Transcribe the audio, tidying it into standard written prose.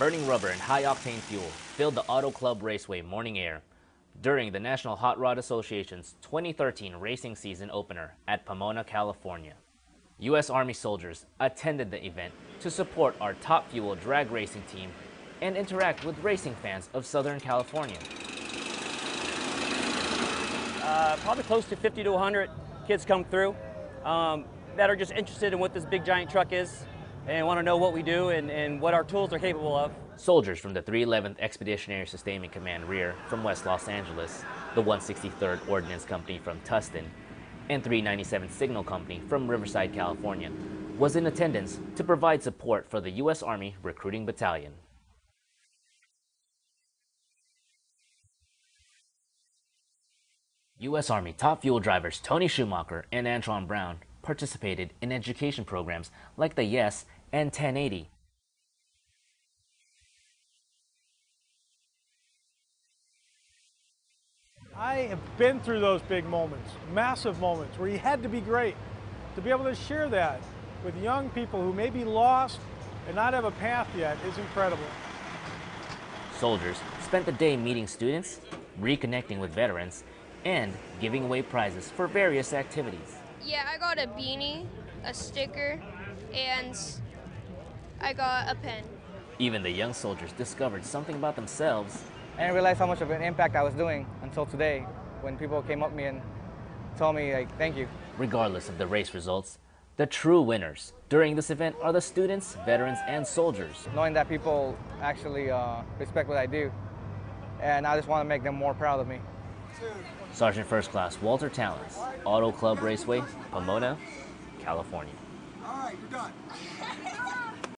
Burning rubber and high-octane fuel filled the Auto Club Raceway morning air during the National Hot Rod Association's 2013 racing season opener at Pomona, California. U.S. Army soldiers attended the event to support our Top Fuel drag racing team and interact with racing fans of Southern California. Probably close to 50 to 100 kids come through that are just interested in what this big giant truck is and want to know what we do and what our tools are capable of. Soldiers from the 311th Expeditionary Sustainment Command Rear from West Los Angeles, the 163rd Ordnance Company from Tustin, and 397th Signal Company from Riverside, California, was in attendance to provide support for the U.S. Army Recruiting Battalion. U.S. Army Top Fuel drivers Tony Schumacher and Antron Brown participated in education programs like the YES and 1080. I have been through those big moments, massive moments, where you had to be great. To be able to share that with young people who may be lost and not have a path yet is incredible. Soldiers spent the day meeting students, reconnecting with veterans, and giving away prizes for various activities. Yeah, I got a beanie, a sticker, and I got a pen. Even the young soldiers discovered something about themselves. I didn't realize how much of an impact I was doing until today, when people came up to me and told me, like, thank you. Regardless of the race results, the true winners during this event are the students, veterans, and soldiers. Knowing that people actually respect what I do, and I just want to make them more proud of me. Sergeant First Class Walter Talents, Auto Club Raceway, Pomona, California. All right, you're done.